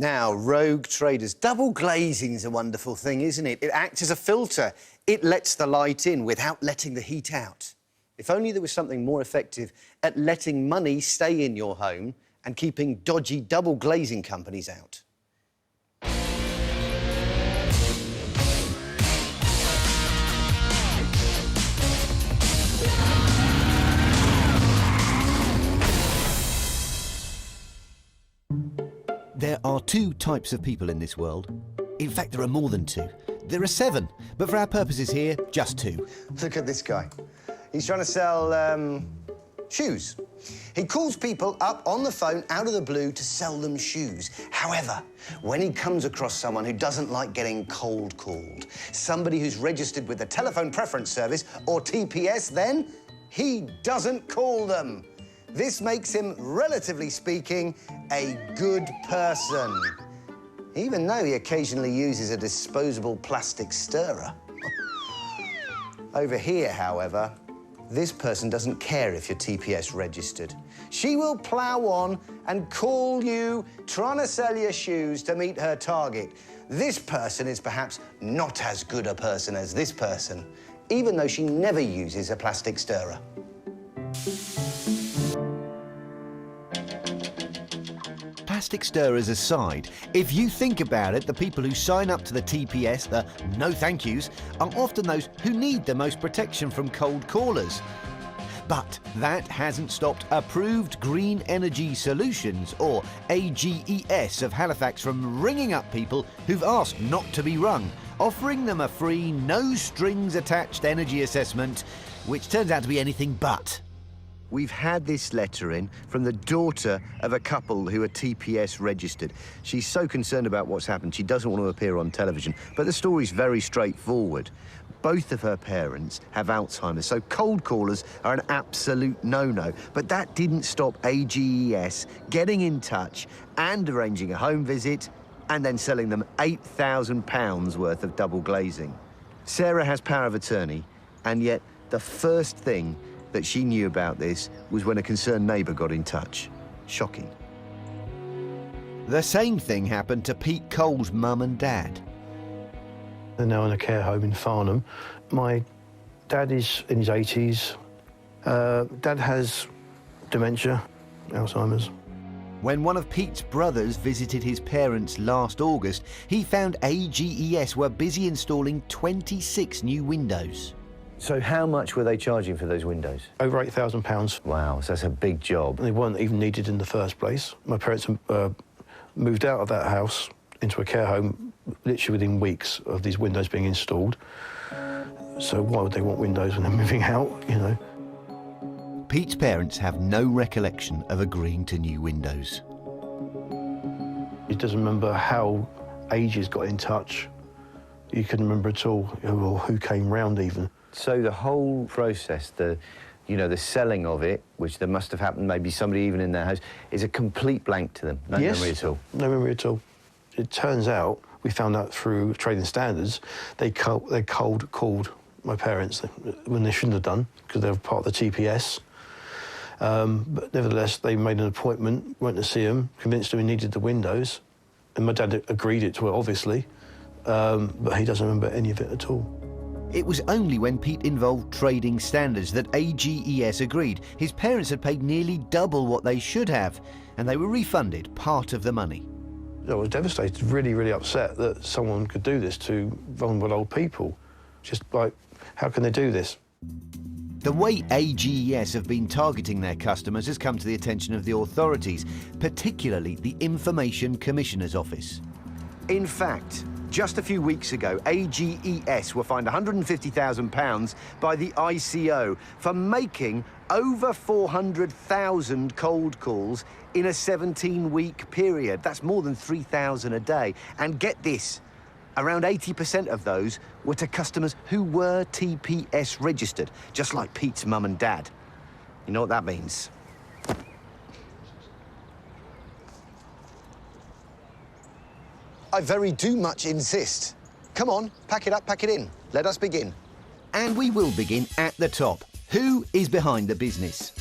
Now, rogue traders. Double glazing's a wonderful thing, isn't it? It acts as a filter. It lets the light in without letting the heat out. If only there was something more effective at letting money stay in your home and keeping dodgy double glazing companies out. There are two types of people in this world. In fact, there are more than two. There are 7, but for our purposes here, just 2. Look at this guy. He's trying to sell, shoes. He calls people up on the phone out of the blue to sell them shoes. However, when he comes across someone who doesn't like getting cold called, somebody who's registered with the Telephone Preference Service, or TPS, then he doesn't call them. This makes him, relatively speaking, a good person, even though he occasionally uses a disposable plastic stirrer. Over here, however, this person doesn't care if you're TPS registered. She will plough on and call you, trying to sell your shoes to meet her target. This person is perhaps not as good a person as this person, even though she never uses a plastic stirrer. Plastic stirrers aside, if you think about it, the people who sign up to the TPS, the no thank yous, are often those who need the most protection from cold callers. But that hasn't stopped Approved Green Energy Solutions, or AGES, of Halifax from ringing up people who've asked not to be rung, offering them a free, no-strings-attached energy assessment, which turns out to be anything but. We've had this letter in from the daughter of a couple who are TPS registered. She's so concerned about what's happened, she doesn't want to appear on television. But the story's very straightforward. Both of her parents have Alzheimer's, so cold callers are an absolute no-no. But that didn't stop AGES getting in touch and arranging a home visit and then selling them £8,000 worth of double glazing. Sarah has power of attorney, and yet the first thing that she knew about this was when a concerned neighbour got in touch. Shocking. The same thing happened to Pete Cole's mum and dad. They're now in a care home in Farnham. My dad is in his 80s. Dad has dementia, Alzheimer's. When one of Pete's brothers visited his parents last August, he found AGES were busy installing 26 new windows. So how much were they charging for those windows? Over £8,000. Wow, so that's a big job. They weren't even needed in the first place. My parents moved out of that house into a care home literally within weeks of these windows being installed. So why would they want windows when they're moving out, you know? Pete's parents have no recollection of agreeing to new windows. He doesn't remember how Ages got in touch. He couldn't remember at all, or who came round even. So the whole process, the selling of it, which there must have happened, maybe somebody even in their house, is a complete blank to them. No memory at all. No memory at all. It turns out, we found out through trading standards, they cold called my parents when they shouldn't have done, because they were part of the TPS. But nevertheless, they made an appointment, went to see him, convinced him he needed the windows, and my dad agreed it to it, obviously, but he doesn't remember any of it at all. It was only when Pete involved trading standards that AGES agreed. His parents had paid nearly double what they should have, and they were refunded part of the money. I was devastated, really, really upset that someone could do this to vulnerable old people. Just like, how can they do this? The way AGES have been targeting their customers has come to the attention of the authorities, particularly the Information Commissioner's Office. In fact, just a few weeks ago, AGES were fined £150,000 by the ICO for making over 400,000 cold calls in a 17-week period. That's more than 3,000 a day. And get this, around 80% of those were to customers who were TPS registered, just like Pete's mum and dad. You know what that means? I very do much insist. Come on, pack it up, pack it in. Let us begin. And we will begin at the top. Who is behind the business?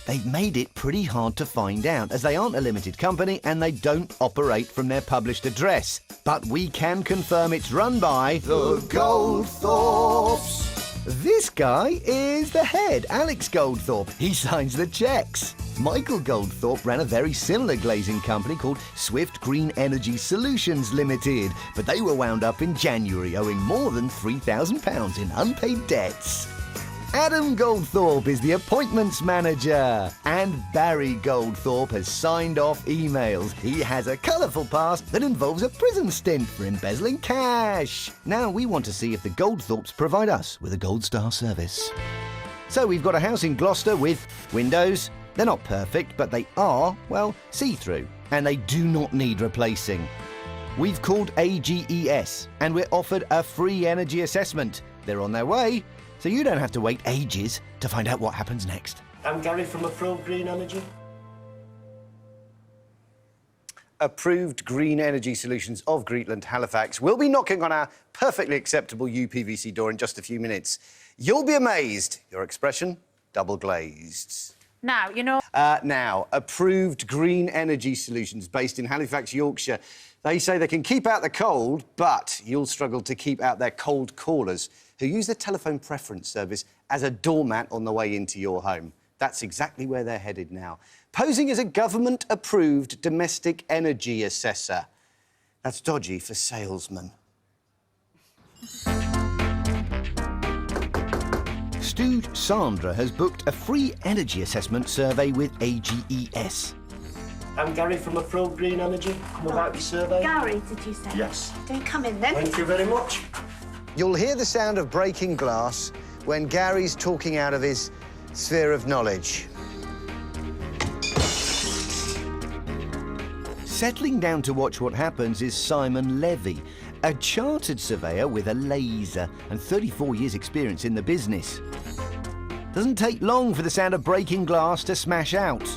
they've made it pretty hard to find out, as they aren't a limited company and they don't operate from their published address. But we can confirm it's run by the Goldthorpes. This guy is the head, Alex Goldthorpe. He signs the cheques. Michael Goldthorpe ran a very similar glazing company called Swift Green Energy Solutions Limited, but they were wound up in January, owing more than £3,000 in unpaid debts. Adam Goldthorpe is the appointments manager, and Barry Goldthorpe has signed off emails. He has a colourful past that involves a prison stint for embezzling cash. Now we want to see if the Goldthorpes provide us with a gold star service. So we've got a house in Gloucester with windows. They're not perfect, but they are, well, see-through, and they do not need replacing. We've called AGES, and we're offered a free energy assessment. They're on their way, so you don't have to wait ages to find out what happens next. I'm Gary from Approved Green Energy. Approved Green Energy Solutions of Greetland, Halifax will be knocking on our perfectly acceptable UPVC door in just a few minutes. You'll be amazed. Your expression, double glazed. Now, you know... Now, Approved Green Energy Solutions, based in Halifax, Yorkshire. They say they can keep out the cold, but you'll struggle to keep out their cold callers who use the telephone preference service as a doormat on the way into your home. That's exactly where they're headed now, posing as a government-approved domestic energy assessor. That's dodgy for salesmen. Stewed Sandra has booked a free energy assessment survey with AGES. I'm Gary from Approved Green Energy. Come about your survey. Gary, did you say? Yes. Do come in then. Thank you very much. You'll hear the sound of breaking glass when Gary's talking out of his sphere of knowledge. Settling down to watch what happens is Simon Levy, a chartered surveyor with a laser and 34 years' experience in the business. Doesn't take long for the sound of breaking glass to smash out.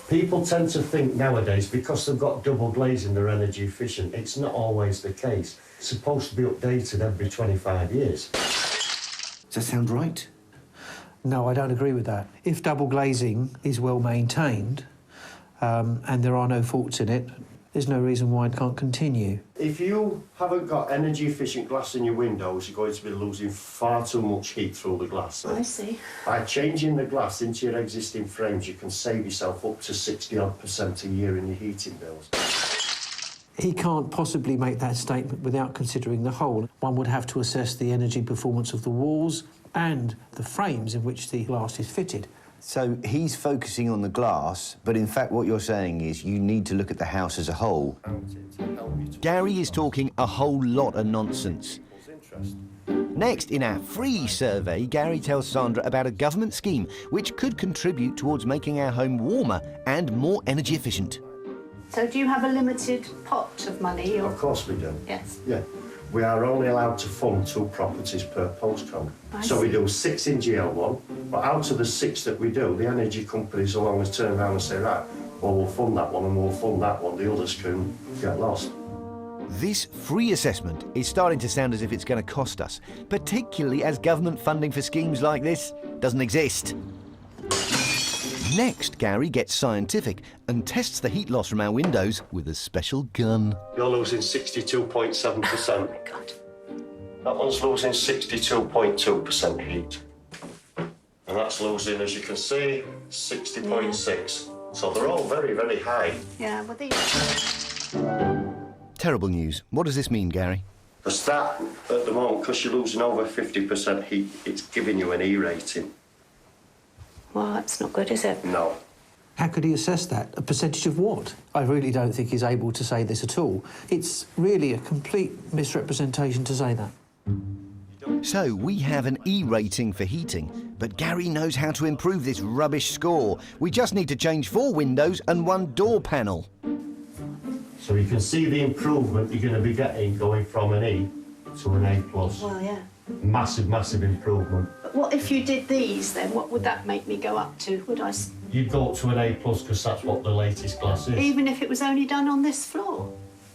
People tend to think nowadays, because they've got double glazing, they're energy efficient. It's not always the case. It's supposed to be updated every 25 years. Does that sound right? No, I don't agree with that. If double glazing is well maintained and there are no faults in it, there's no reason why it can't continue. If you haven't got energy efficient glass in your windows, you're going to be losing far too much heat through the glass. I see. By changing the glass into your existing frames, you can save yourself up to 60% a year in your heating bills. He can't possibly make that statement without considering the whole. One would have to assess the energy performance of the walls and the frames in which the glass is fitted. So he's focusing on the glass, but in fact what you're saying is you need to look at the house as a whole. Gary is talking a whole lot of nonsense. Next, in our free survey, Gary tells Sandra about a government scheme which could contribute towards making our home warmer and more energy efficient. So do you have a limited pot of money? Or... Of course we do. Yes. Yeah. We are only allowed to fund 2 properties per postcode. So we do 6 in GL1, but out of the 6 that we do, the energy companies will always turn around and say, right, well, we'll fund that one and we'll fund that one. The others can get lost. This free assessment is starting to sound as if it's going to cost us, particularly as government funding for schemes like this doesn't exist. Next, Gary gets scientific and tests the heat loss from our windows with a special gun. You're losing 62.7%. Oh, my God. That one's losing 62.2% heat. And that's losing, as you can see, 60.6. So they're all very, very high. Yeah, well, these... Terrible news. What does this mean, Gary? Because that, at the moment, because you're losing over 50% heat, it's giving you an E rating. Well, that's not good, is it? No. How could he assess that? A percentage of what? I really don't think he's able to say this at all. It's really a complete misrepresentation to say that. So, we have an E rating for heating, but Gary knows how to improve this rubbish score. We just need to change 4 windows and 1 door panel. So you can see the improvement you're going to be getting going from an E to an A+. Well, yeah. Massive, massive improvement. But what if you did these, then? What would that make me go up to? Would I... You'd go up to an A+, because that's what the latest glass is. Even if it was only done on this floor?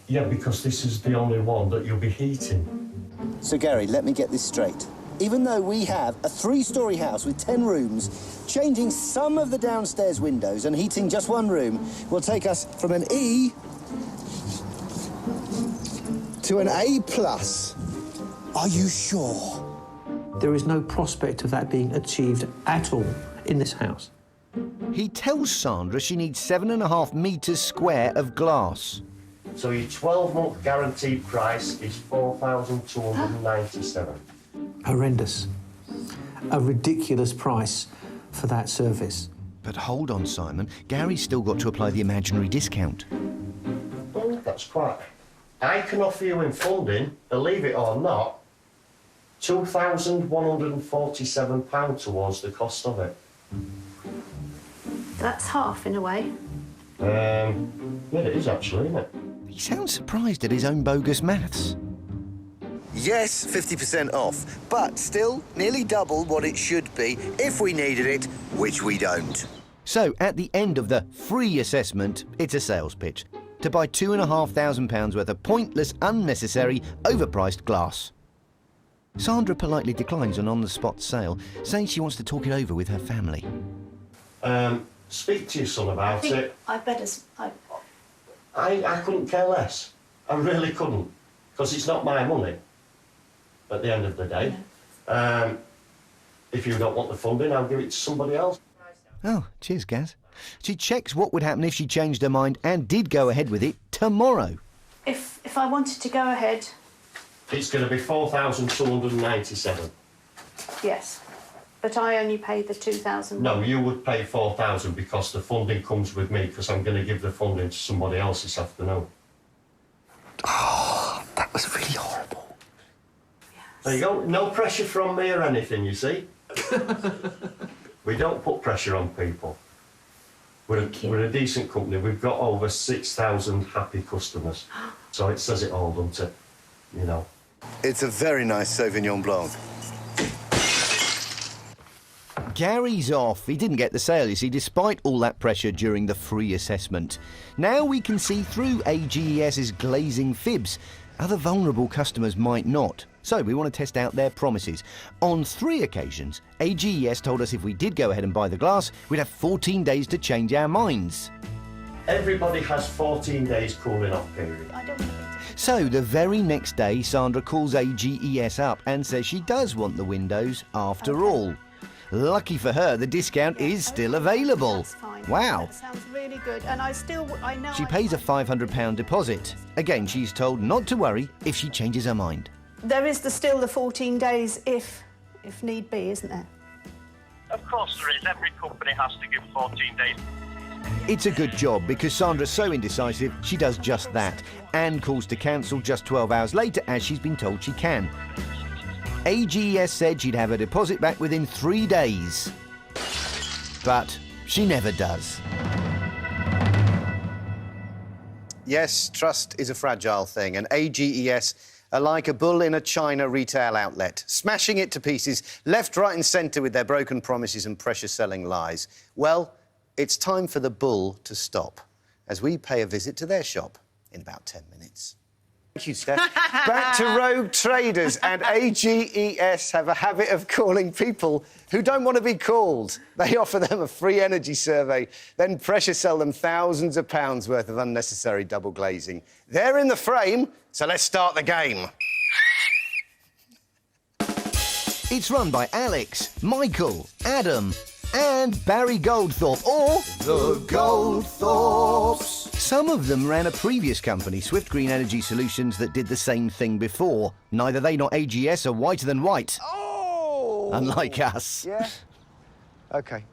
Yeah, because this is the only one that you'll be heating. So, Gary, let me get this straight. even though we have a 3-storey house with 10 rooms, changing some of the downstairs windows and heating just one room will take us from an E to an A+. Are you sure? There is no prospect of that being achieved at all in this house. He tells Sandra she needs 7.5 metres square of glass. So your 12-month guaranteed price is $4,297. Horrendous. A ridiculous price for that service. But hold on, Simon. Gary's still got to apply the imaginary discount. Well, that's quite... I can offer you in funding, believe it or not, £2,147 towards the cost of it. That's half in a way. Yeah, it is actually, isn't it? He sounds surprised at his own bogus maths. Yes, 50% off, but still nearly double what it should be if we needed it, which we don't. So, at the end of the free assessment, it's a sales pitch to buy £2,500 worth of pointless, unnecessary, overpriced glass. Sandra politely declines an on-the-spot sale, saying she wants to talk it over with her family. Speak to your son about it. I better... I couldn't care less. I really couldn't, because it's not my money at the end of the day. Yeah. If you don't want the funding, I'll give it to somebody else. Oh, cheers, Gaz. She checks what would happen if she changed her mind and did go ahead with it tomorrow. If I wanted to go ahead... It's going to be $4,297. Yes. But I only pay the 2,000. No, you would pay 4,000 because the funding comes with me, because I'm going to give the funding to somebody else this afternoon. Oh, that was really horrible. Yes. There you go. No pressure from me or anything, you see. We don't put pressure on people. We're a decent company. We've got over 6,000 happy customers. So it says it all, doesn't it? You know. It's a very nice Sauvignon Blanc. Gary's off. He didn't get the sale, you see, despite all that pressure during the free assessment. Now we can see through AGES's glazing fibs. Other vulnerable customers might not. So we want to test out their promises. On 3 occasions, AGES told us if we did go ahead and buy the glass, we'd have 14 days to change our minds. Everybody has 14 days cooling off period. I don't want to... So the very next day, Sandra calls AGES up and says she does want the windows after all. Lucky for her, the discount is still available. That's fine. Wow. That sounds really good. And I know... She pays a £500 deposit. Again, she's told not to worry if she changes her mind. There is still the 14 days if need be, isn't there? Of course there is. Every company has to give 14 days. It's a good job because Sandra's so indecisive, she does just that and calls to cancel just 12 hours later as she's been told she can. AGES said she'd have her deposit back within 3 days. But she never does. Yes, trust is a fragile thing, and AGES are like a bull in a China retail outlet, smashing it to pieces, left, right and centre with their broken promises and pressure-selling lies. Well, it's time for the bull to stop, as we pay a visit to their shop in about 10 minutes. Thank you, Steph. Back to rogue traders, and AGES have a habit of calling people who don't want to be called. They offer them a free energy survey, then pressure sell them thousands of pounds worth of unnecessary double glazing. They're in the frame, so let's start the game. It's run by Alex, Michael, Adam and Barry Goldthorpe, or the Goldthorpes. Some of them ran a previous company, Swift Green Energy Solutions, that did the same thing before. Neither they nor AGS are whiter than white. Oh! Unlike us. Yeah? OK.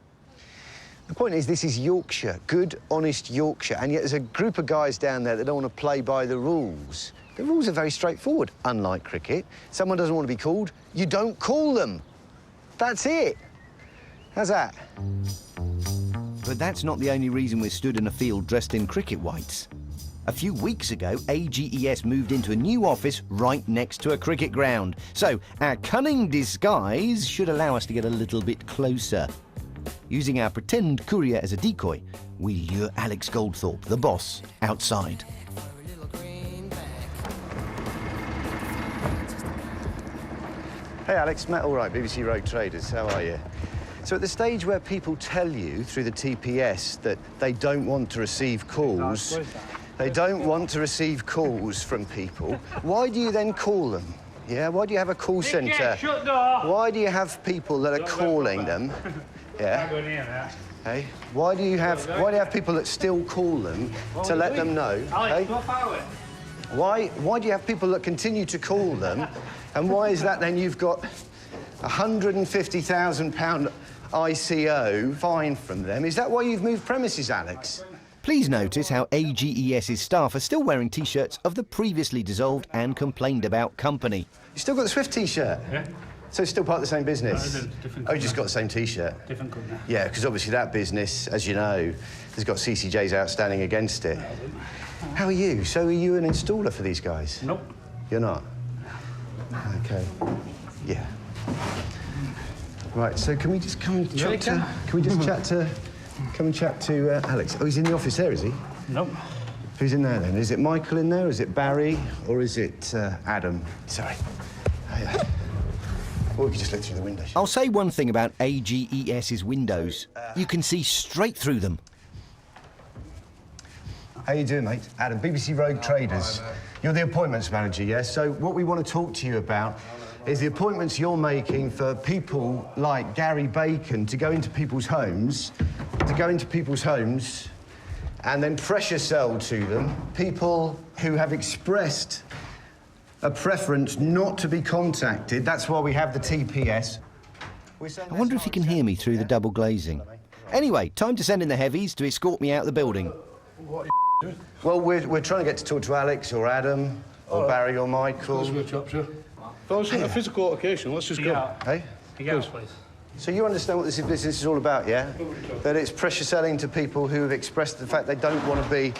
The point is, this is Yorkshire, good, honest Yorkshire, and yet there's a group of guys down there that don't want to play by the rules. The rules are very straightforward. Unlike cricket, someone doesn't want to be called, you don't call them. That's it. How's that? But that's not the only reason we're stood in a field dressed in cricket whites. A few weeks ago, AGES moved into a new office right next to a cricket ground. So our cunning disguise should allow us to get a little bit closer. Using our pretend courier as a decoy, we lure Alex Goldthorpe, the boss, outside. Hey, Alex. Matt, all right, BBC Road Traders. How are you? So at the stage where people tell you through the TPS that they don't want to receive calls, they don't want to receive calls from people, why do you then call them? Yeah, why do you have a call centre? Why do you have people that are calling them? Yeah. Hey, why do you have people that still call them to let them know? Hey? Why do you have people that continue to call them? And why is that then you've got £150,000 ICO fine from them? Is that why you've moved premises, Alex? Please notice how AGES's staff are still wearing T-shirts of the previously dissolved and complained about company. You still got the Swift T-shirt? Yeah. So it's still part of the same business? No, different oh, you just got the same T-shirt? Different company. Yeah, because obviously that business, as you know, has got CCJs outstanding against it. How are you? So are you an installer for these guys? Nope. You're not? OK. Yeah. Right, so can we just come and chat to... Can we just chat to... Come and chat to Alex. Oh, he's in the office there, is he? Nope. Who's in there, then? Is it Michael in there? Is it Barry? Or is it Adam? Sorry. Oh, yeah. Or we could just look through the window. I'll say one thing about AGES's windows. You can see straight through them. How you doing, mate? Adam, BBC Road Traders. You're the appointments manager, yes? So what we want to talk to you about is the appointments you're making for people like Gary Bacon to go into people's homes, and then pressure sell to them people who have expressed a preference not to be contacted. That's why we have the TPS. I wonder if you can hear me through the double glazing. Anyway, time to send in the heavies to escort me out the building. Well, we're trying to get to talk to Alex or Adam or Barry or Michael. Fellas, a physical altercation, let's just go. Hey? Yes, please. So you understand what this business is all about, yeah? That it's pressure selling to people who have expressed the fact they don't want to be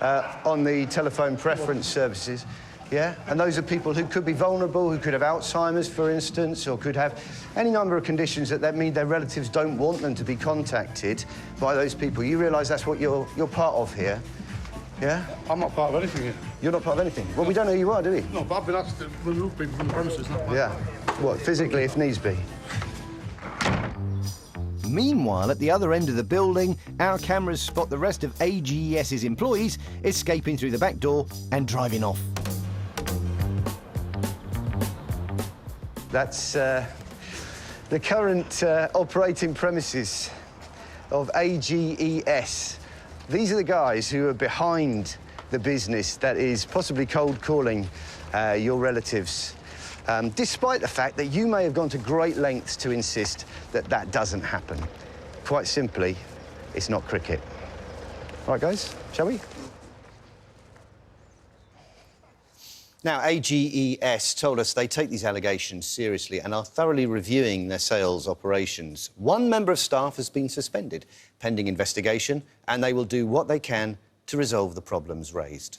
on the telephone preference services, yeah? And those are people who could be vulnerable, who could have Alzheimer's, for instance, or could have any number of conditions that mean their relatives don't want them to be contacted by those people. You realise that's what you're part of here, yeah? I'm not part of anything here. You're not part of anything? Well, we don't know who you are, do we? No, but I've been asked to remove people from the premises, not Yeah. What, physically, if needs be? Meanwhile, at the other end of the building, our cameras spot the rest of AGES's employees escaping through the back door and driving off. That's the current operating premises of AGES. These are the guys who are behind the business that is possibly cold calling your relatives, despite the fact that you may have gone to great lengths to insist that that doesn't happen. Quite simply, it's not cricket. All right, guys, shall we? Now, AGES told us they take these allegations seriously and are thoroughly reviewing their sales operations. One member of staff has been suspended pending investigation, and they will do what they can to resolve the problems raised.